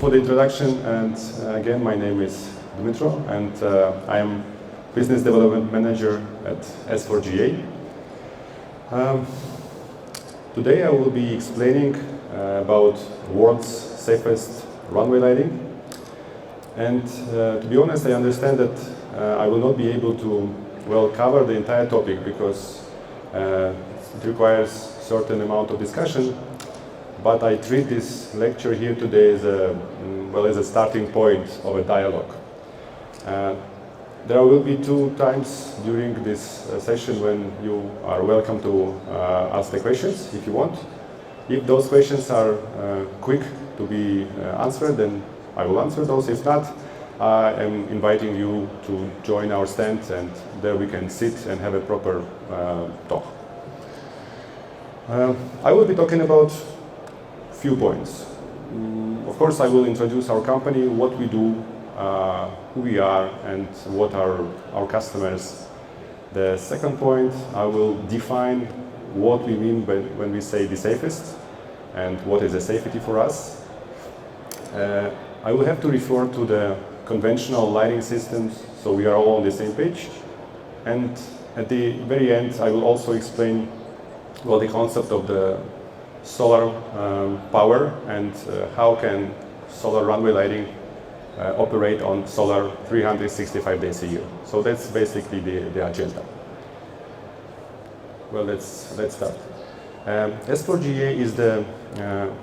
for the introduction, and again, my name is Dmytro, and I am Business Development Manager at S4GA. Today I will be explaining about world's safest runway lighting, and to be honest, I understand that I will not be able to cover the entire topic because it requires certain amount of discussion. But I treat this lecture here today as a starting point of a dialogue. There will be 2 times during this session when you are welcome to ask the questions if you want. If those questions are quick to be answered, then I will answer those. If not, I am inviting you to join our stand, and there we can sit and have a proper talk. I will be talking about few points. Of course, I will introduce our company, what we do, who we are, and what are our customers. The second point, I will define what we mean when we say the safest, and what is the safety for us. I will have to refer to the conventional lighting systems, so we are all on the same page. And at the very end, I will also explain the concept of the solar power and how can solar runway lighting operate on solar 365 days a year. So that's basically the agenda. Well, let's start. S4GA is the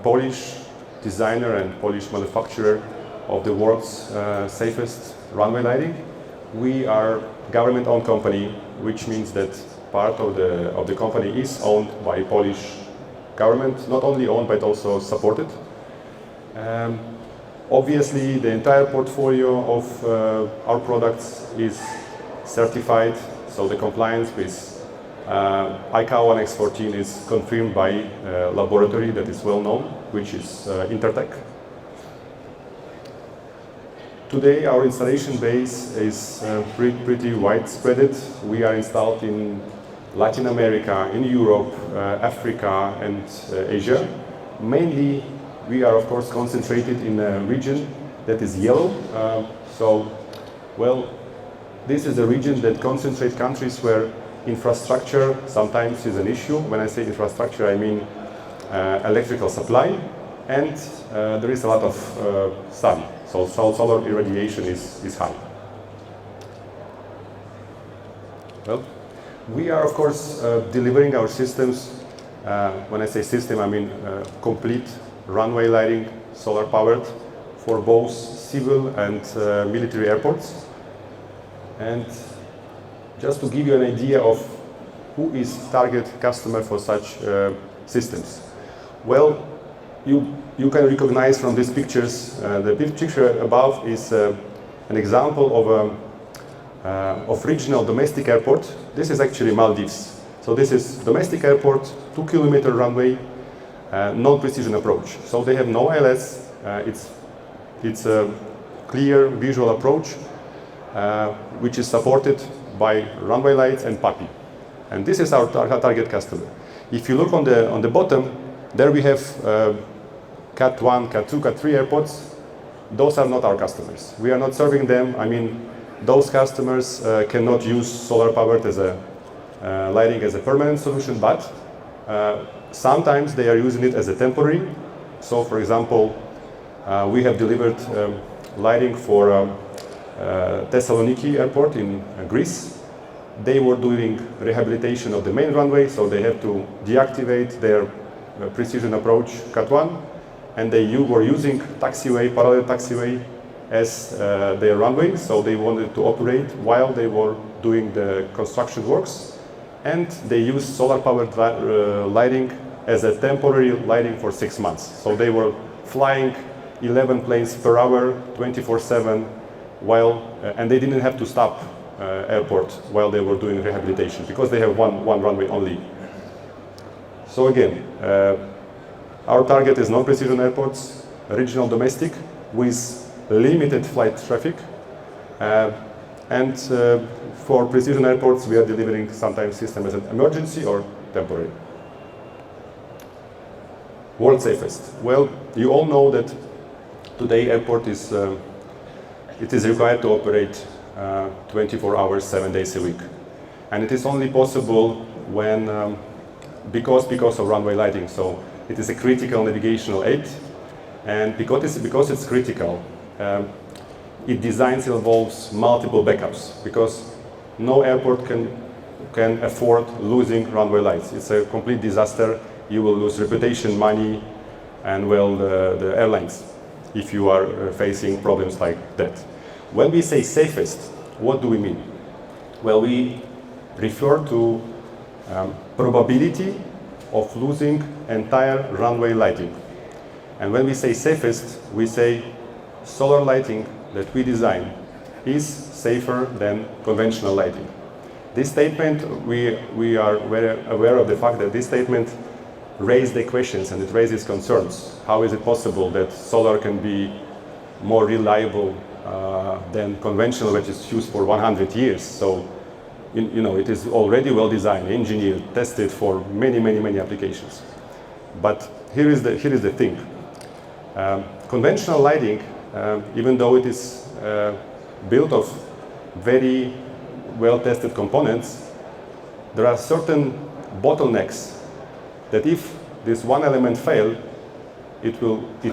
Polish designer and Polish manufacturer of the world's safest runway lighting. We are a government-owned company, which means that part of the company is owned by Polish government, not only owned but also supported. Obviously, the entire portfolio of our products is certified, so the compliance with IAE' 14 is confirmed by a laboratory that is well known, which is Intertek. Today, our installation base is pretty widespread. We are installed in Latin America, in Europe, Africa, and Asia. Mainly, we are of course concentrated in a region that is yellow. This is a region that concentrates countries where infrastructure sometimes is an issue. When I say infrastructure, I mean electrical supply, and there is a lot of sun, so solar irradiation is high. Well, we are, of course, delivering our systems. When I say system, I mean complete runway lighting, solar powered, for both civil and military airports. And just to give you an idea of who is target customer for such systems. Well, you can recognize from these pictures, the picture above is an example of regional domestic airport. This is actually Maldives. So this is domestic airport, 2-kilometer runway, non-precision approach. So they have no ILS. It's a clear visual approach, which is supported by runway lights and PAPI. And this is our target customer. If you look on the bottom, there we have Cat 1, Cat 2, Cat 3 airports. Those are not our customers. We are not serving them. I mean, those customers cannot use solar powered as a lighting as a permanent solution, but sometimes they are using it as a temporary. So, for example, we have delivered lighting for Thessaloniki airport in Greece. They were doing rehabilitation of the main runway, so they have to deactivate their precision approach Cat 1, and they were using taxiway, parallel taxiway, as their runway, so they wanted to operate while they were doing the construction works, and they used solar-powered lighting as a temporary lighting for 6 months. So they were flying 11 planes per hour, 24/7, and they didn't have to stop airport while they were doing rehabilitation because they have one runway only. So again, our target is non-precision airports, regional domestic, with limited flight traffic, and for precision airports we are delivering sometimes system as an emergency or temporary. World safest. Well, you all know that Today, airport is it is required to operate 24 hours, 7 days a week, and it is only possible when because of runway lighting. So it is a critical navigational aid, and because it's critical, its design involves multiple backups, because no airport can afford losing runway lights. It's a complete disaster. You will lose reputation, money, and well, the airlines, if you are facing problems like that. When we say safest, what do we mean? Well, we refer to probability of losing entire runway lighting. And when we say safest, we say solar lighting that we design is safer than conventional lighting. This statement, we are very aware of the fact that this statement raised the questions and it raises concerns. How is it possible that solar can be more reliable than conventional, which is used for 100 years? So, you know, it is already well designed, engineered, tested for many applications. But here is the thing. Conventional lighting, even though it is built of very well-tested components, there are certain bottlenecks that if this one element fails, it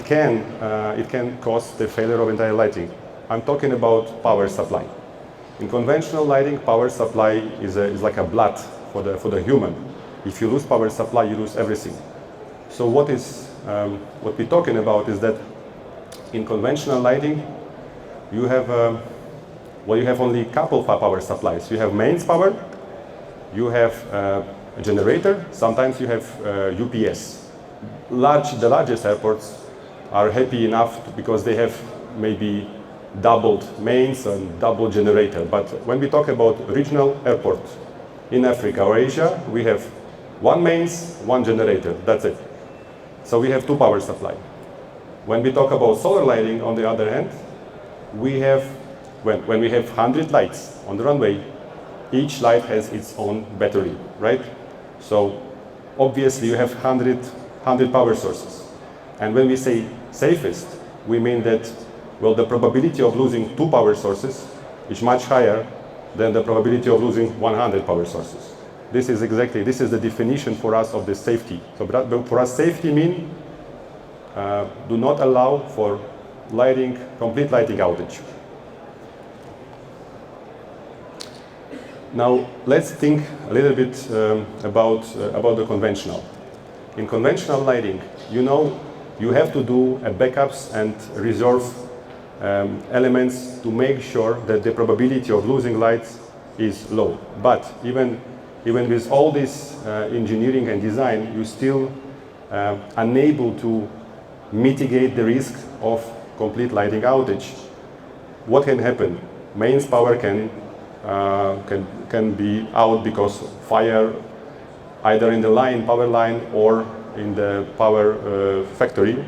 can cause the failure of entire lighting. I'm talking about power supply. In conventional lighting, power supply is like a blood for the human. If you lose power supply, you lose everything. So what we're talking about is that in conventional lighting, you have only a couple of power supplies. You have mains power, you have a generator, sometimes you have UPS. The largest airports are happy enough because they have maybe doubled mains and double generator. But when we talk about regional airport in Africa or Asia, we have one mains, one generator, that's it. So we have two power supply. When we talk about solar lighting, on the other hand, we have, when we have 100 lights on the runway, each light has its own battery, right? So obviously you have 100 power sources. And when we say safest, we mean that, well, the probability of losing two power sources is much higher than the probability of losing 100 power sources. This is the definition for us of the safety. So for us, safety means do not allow for complete lighting outage. Now let's think a little bit about the conventional. In conventional lighting, you have to do backups and reserve elements to make sure that the probability of losing lights is low. But even with all this engineering and design, you still unable to mitigate the risk of complete lighting outage. What can happen? Mains power can be out because of fire, either in the power line or in the power factory.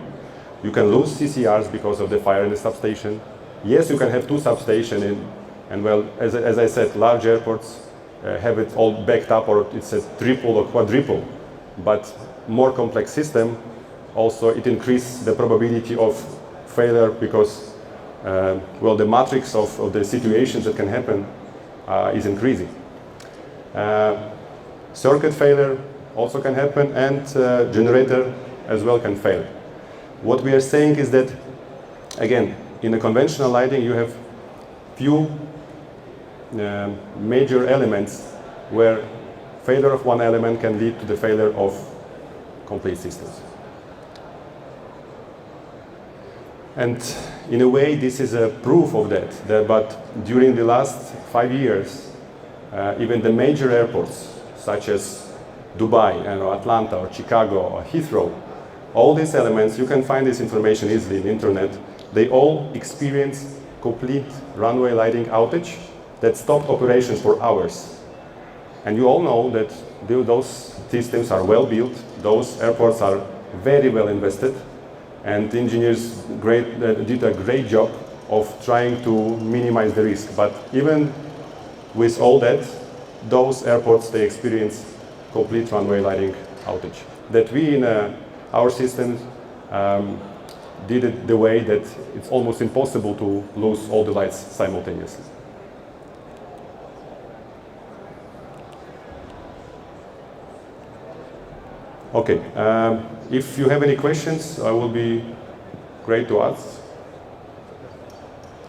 You can lose CCRs because of the fire in the substation. Yes, you can have two substations, and well, as I said, large airports have it all backed up, or it's a triple or quadruple. But more complex system, also it increases the probability of failure because, well, the matrix of the situations that can happen is increasing. Circuit failure also can happen, and generator as well can fail. What we are saying is that, again, in a conventional lighting, you have few major elements where failure of one element can lead to the failure of complete systems. And in a way, this is a proof of that. But during the last 5 years, even the major airports, such as Dubai, Atlanta, or Chicago, or Heathrow, all these elements, you can find this information easily on the internet, they all experience complete runway lighting outage that stopped operations for hours. And you all know that those systems are well built, those airports are very well invested, and engineers did a great job of trying to minimize the risk. But even with all that, those airports, they experience complete runway lighting outage. That we in our systems, did it the way that it's almost impossible to lose all the lights simultaneously. Okay, if you have any questions, I will be great to ask.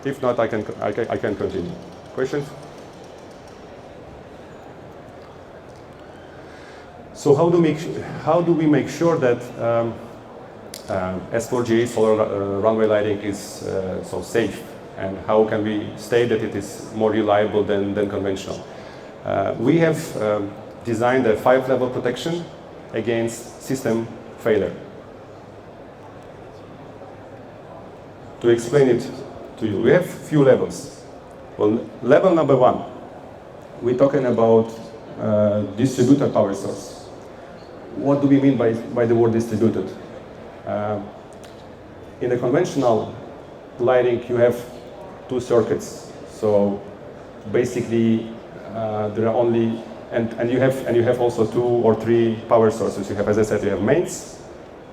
If not, I can continue. Questions? So how do we make sure that S4GA solar runway lighting is so safe, and how can we state that it is more reliable than conventional? We have designed a 5-level protection against system failure. To explain it to you, we have few levels. Well, level number 1, we're talking about distributed power source. What do we mean by the word distributed? In the conventional lighting, you have 2 circuits. So basically, there are only and you have also 2 or 3 power sources. You have, as I said, you have mains,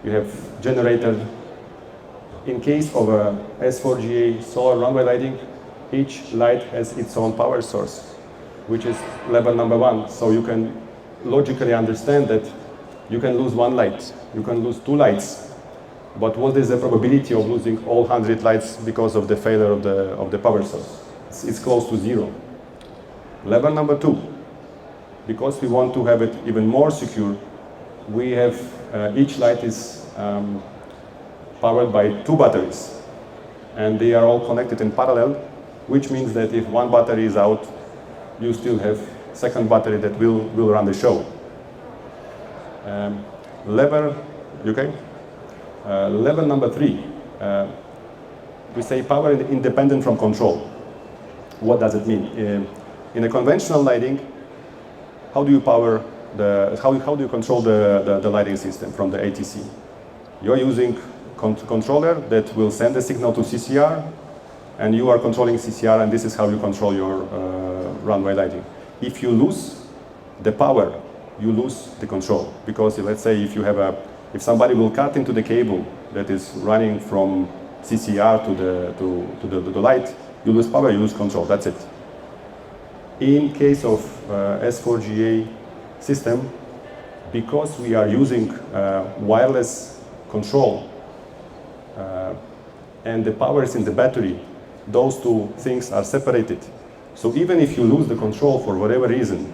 you have generator. In case of a S4GA solar runway lighting, each light has its own power source, which is level number 1. So you can logically understand that you can lose 1 light, you can lose 2 lights, but what is the probability of losing all 100 lights because of the failure of the power source? It's close to 0. Level number 2. Because we want to have it even more secure, we have each light is powered by 2 batteries, and they are all connected in parallel, which means that if one battery is out, you still have second battery that will run the show. Level number 3, we say power independent from control. What does it mean? In a conventional lighting, how do you power how do you control the lighting system from the ATC? You're using controller that will send a signal to CCR, and you are controlling CCR, and this is how you control your runway lighting. If you lose the power, you lose the control, because let's say if somebody will cut into the cable that is running from CCR to the light, you lose power, you lose control. That's it. In case of S4GA system, because we are using wireless control and the power is in the battery, those 2 things are separated. So even if you lose the control for whatever reason,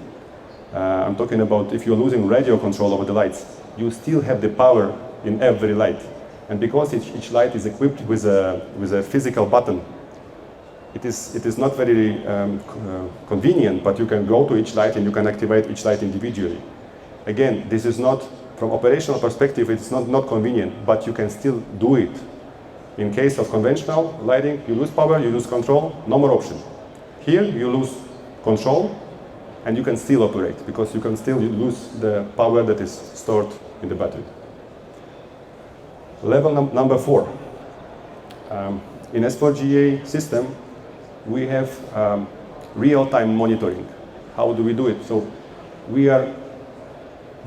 I'm talking about if you're losing radio control over the lights, you still have the power in every light. And because each light is equipped with a physical button, it is not very convenient, but you can go to each light and you can activate each light individually. Again, this is not, from operational perspective, it's not convenient, but you can still do it. In case of conventional lighting, you lose power, you lose control, no more option. Here, you lose control, and you can still operate, because you can still lose the power that is stored in the battery. Level number 4. In S4GA system, we have real-time monitoring. How do we do it? So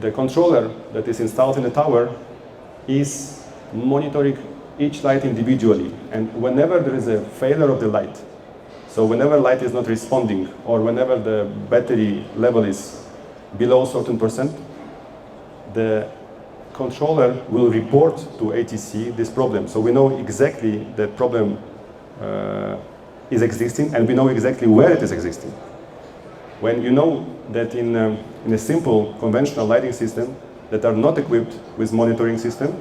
the controller that is installed in the tower is monitoring each light individually. And whenever there is a failure of the light, so whenever light is not responding, or whenever the battery level is below a certain %, the controller will report to ATC this problem. So we know exactly that problem is existing, and we know exactly where it is existing. When you know that in a simple conventional lighting system that are not equipped with monitoring system,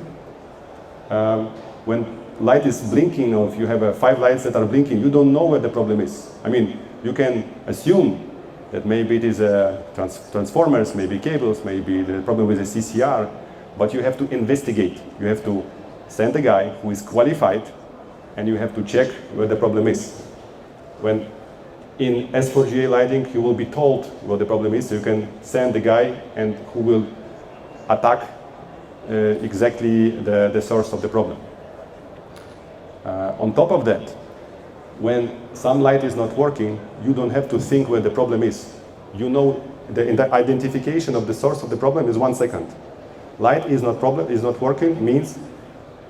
when light is blinking, or if you have 5 lights that are blinking, you don't know where the problem is. I mean, you can assume that maybe it is transformers, maybe cables, maybe the problem with the CCR, but you have to investigate. You have to send a guy who is qualified, and you have to check where the problem is. When in S4GA lighting, you will be told what the problem is, so you can send the guy and who will attack exactly the source of the problem. On top of that, when some light is not working, you don't have to think where the problem is. You know, the identification of the source of the problem is 1 second. Light is not working means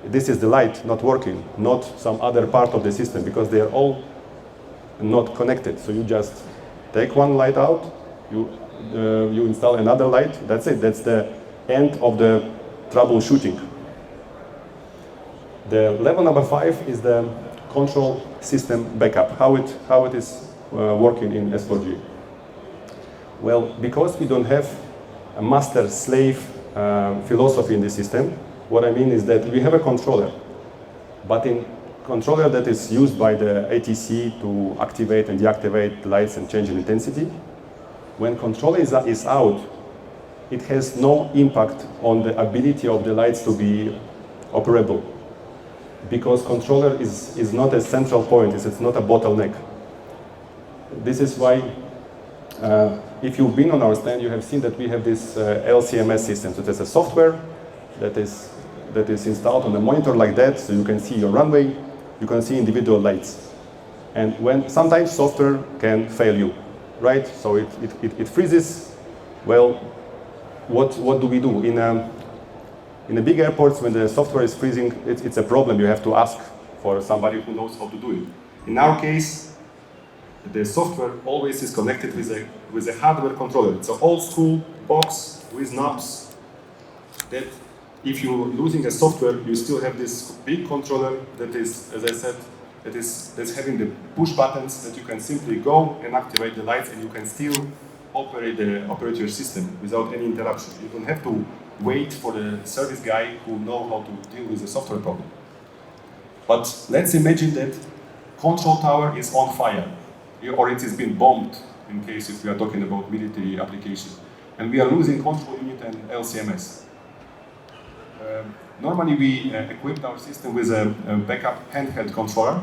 this is the light not working, not some other part of the system, because they are all not connected. So you just take one light out, you install another light, that's it. That's the end of the troubleshooting. The level number 5 is the control system backup, how it is working in S4GA. Well, because we don't have a master-slave philosophy in the system, what I mean is that we have a controller, but in controller that is used by the ATC to activate and deactivate lights and change in intensity, when controller is out, it has no impact on the ability of the lights to be operable, because controller is not a central point, it's not a bottleneck. This is why, if you've been on our stand, you have seen that we have this LCMS system. So there's a software that is installed on a monitor like that, so you can see your runway, you can see individual lights. And when sometimes software can fail you, right? So it freezes. Well, what do we do? In the big airports, when the software is freezing, it's a problem. You have to ask for somebody who knows how to do it. In our case, the software always is connected with a hardware controller. It's an old school box with knobs that if you're losing a software, you still have this big controller that is, as I said, that's having the push buttons that you can simply go and activate the lights, and you can still operate your system without any interruption. You don't have to wait for the service guy who knows how to deal with the software problem. But let's imagine that control tower is on fire, or it has been bombed, in case if we are talking about military application, and we are losing control unit and LCMS. Normally we equipped our system with a backup handheld controller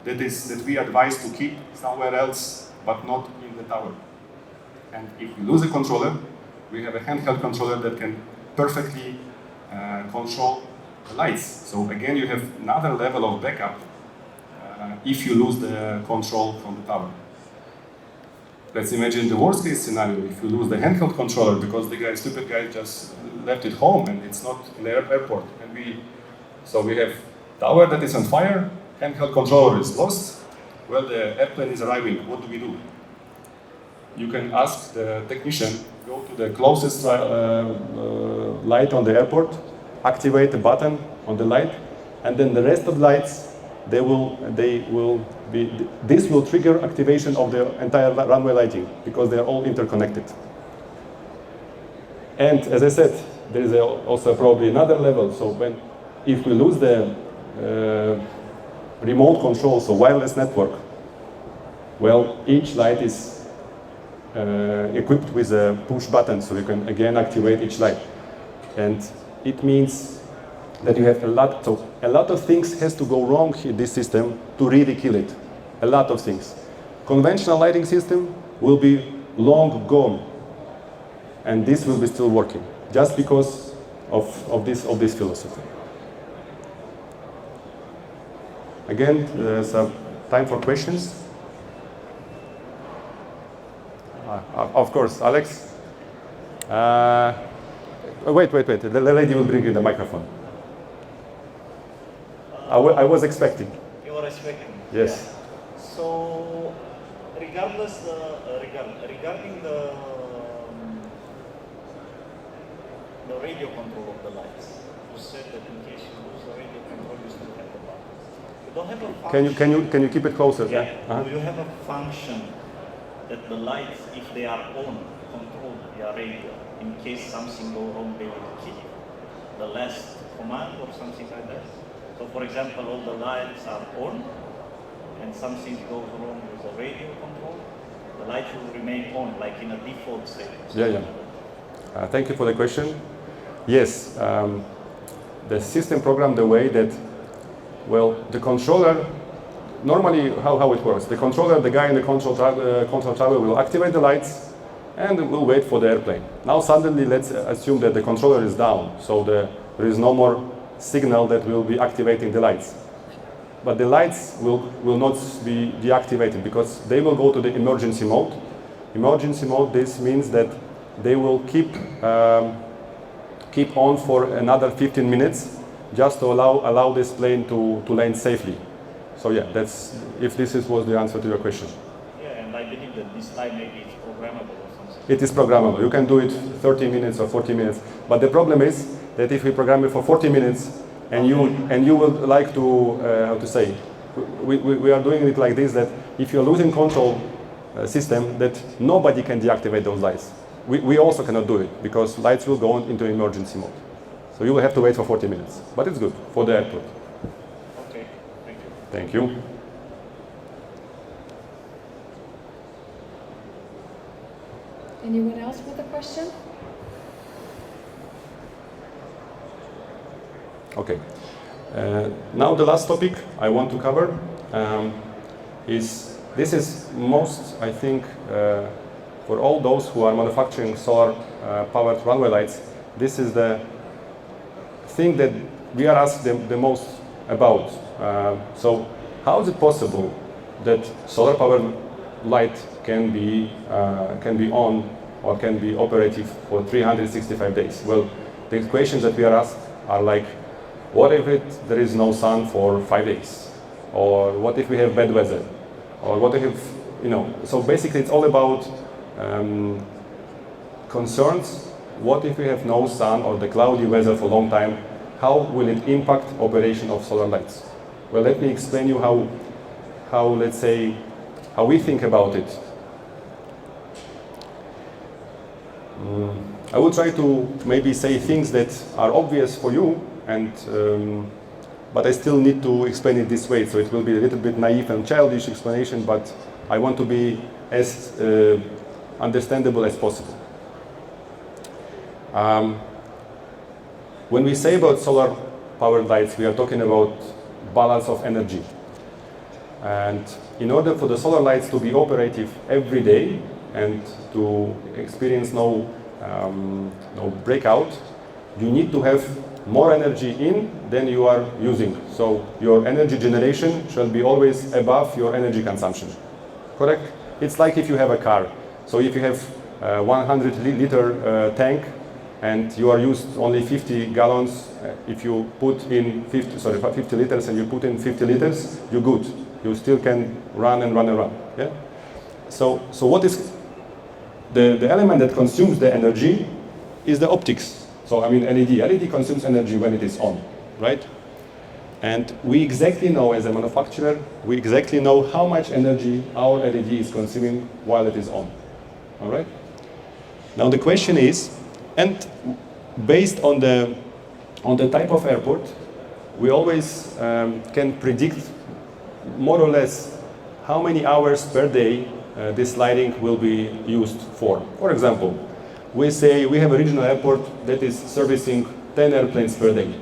that we advise to keep somewhere else, but not in the tower. And if we lose a controller, we have a handheld controller that can perfectly control the lights. So again, you have another level of backup if you lose the control from the tower. Let's imagine the worst case scenario, if you lose the handheld controller because the stupid guy just left it home and it's not in the airport. So we have tower that is on fire, handheld controller is lost. Well, the airplane is arriving, what do we do? You can ask the technician, go to the closest light on the airport, activate the button on the light, and then the rest of the lights, this will trigger activation of the entire runway lighting because they are all interconnected. And as I said, there is also probably another level. So if we lose the remote control, so wireless network, well, each light is equipped with a push button, so you can again activate each light. And it means that you have a lot of things has to go wrong in this system to really kill it. A lot of things. Conventional lighting system will be long gone, and this will be still working, just because of this philosophy. Again, there's time for questions. Of course, Alex. Wait. The lady will bring you the microphone. I was expecting. You were expecting? Yes. Yeah. So, regarding the radio control of the lights, you said that in case you lose the radio control, you still have the button. You don't have a function. Can you keep it closer? Yeah. Uh-huh. Do you have a function that the lights, if they are on, control their radio? In case something goes wrong, they will keep the last command or something like that? So for example, all the lights are on, and something goes wrong with the radio control, the light will remain on, like in a default state. Yeah. Thank you for the question. Yes, the system programmed the way that, well, the controller, normally how it works, the controller, the guy in the control tower will activate the lights and will wait for the airplane. Now suddenly let's assume that the controller is down, so there is no more signal that will be activating the lights. But the lights will not be deactivated because they will go to the emergency mode. Emergency mode, this means that they will keep on for another 15 minutes, just to allow this plane to land safely. So yeah, that's if was the answer to your question. Yeah, and I believe that this time maybe it's programmable or something. It is programmable. You can do it 30 minutes or 40 minutes. But the problem is that if we program it for 40 minutes and you would like to, how to say, we are doing it like this, that if you're losing control system, that nobody can deactivate those lights. We also cannot do it because lights will go on into emergency mode. So you will have to wait for 40 minutes. But it's good for the airport. Okay, thank you. Thank you. Anyone else with a question? Okay. Now the last topic I want to cover is, this is most, I think, for all those who are manufacturing solar powered runway lights, this is the thing that we are asked the most about. So how is it possible that solar powered light can be on or can be operative for 365 days? Well, the questions that we are asked are like, what if there is no sun for 5 days? Or what if we have bad weather? Or what if, so basically it's all about concerns. What if we have no sun or the cloudy weather for a long time? How will it impact operation of solar lights? Well, let me explain you how let's say, how we think about it. I will try to maybe say things that are obvious for you, but I still need to explain it this way, so it will be a little bit naive and childish explanation, but I want to be as understandable as possible. When we say about solar powered lights, we are talking about balance of energy. And in order for the solar lights to be operative every day and to experience no breakout, you need to have more energy in than you are using. So your energy generation shall be always above your energy consumption. Correct? It's like if you have a car. So if you have a 100-liter tank and you are used only 50 gallons, if you put in 50 liters and you put in 50 liters, you're good. You still can run and run and run. Yeah? So what is the element that consumes the energy is the optics. So I mean LED consumes energy when it is on, right? And we exactly know, as a manufacturer, we exactly know how much energy our LED is consuming while it is on. All right? Now the question is, and based on the type of airport, we always can predict more or less how many hours per day this lighting will be used for. For example, we say we have a regional airport that is servicing 10 airplanes per day.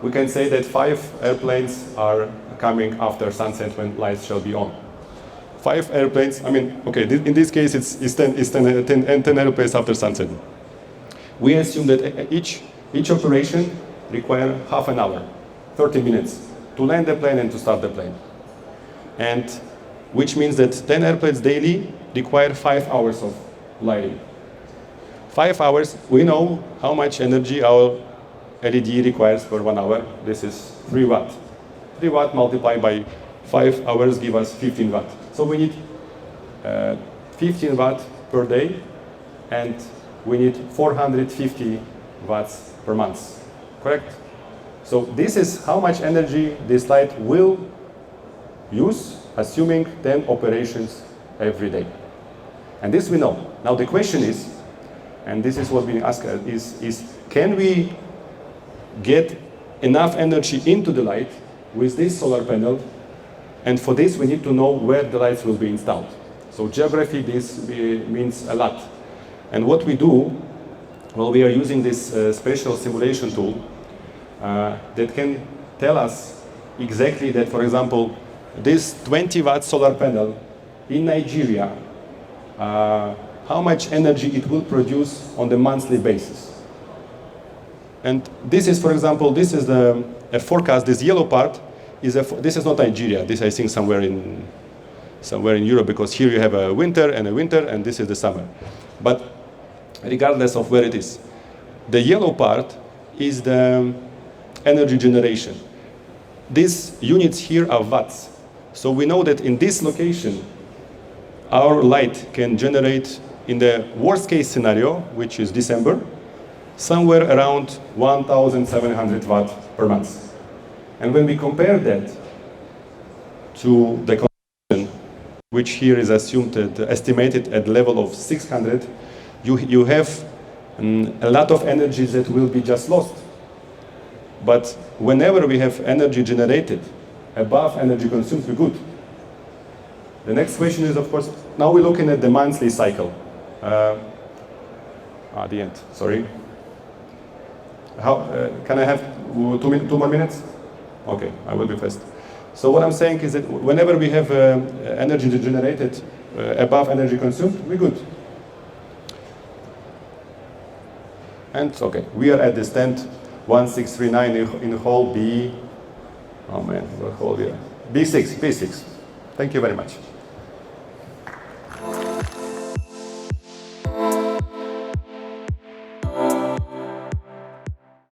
We can say that 5 airplanes are coming after sunset when lights shall be on. 5 airplanes, I mean, okay, in this case it's 10 airplanes after sunset. We assume that each operation requires half an hour, 30 minutes, to land the plane and to start the plane. And which means that 10 airplanes daily require 5 hours of lighting. 5 hours, we know how much energy our LED requires per 1 hour. This is 3 watt. 3 watt multiplied by 5 hours give us 15 watt. So we need 15 watt per day, and we need 450 watts per month. Correct? So this is how much energy this light will use, assuming 10 operations every day. And this we know. Now the question is, and this is what we ask, is can we get enough energy into the light with this solar panel? And for this we need to know where the lights will be installed. So geography, this means a lot. And what we do, well, we are using this special simulation tool that can tell us exactly that, for example, this 20 watt solar panel in Nigeria, how much energy it will produce on the monthly basis. And this is, for example, this is a forecast. This yellow part is this is not Nigeria. This I think somewhere in Europe, because here you have a winter, and this is the summer. But regardless of where it is, the yellow part is the energy generation. These units here are watts. So we know that in this location, our light can generate, in the worst case scenario, which is December, somewhere around 1,700 watt per month. And when we compare that to the consumption, which here is assumed estimated at level of 600, you have a lot of energy that will be just lost. But whenever we have energy generated above energy consumed, we're good. The next question is, of course, now we're looking at the monthly cycle. At the end, sorry. Can I have 2 more minutes? Okay, I will be fast. So what I'm saying is that whenever we have energy generated above energy consumed, we're good. And okay, we are at the stand 1639 in hall B. Oh man, what hall here? B6. Thank you very much.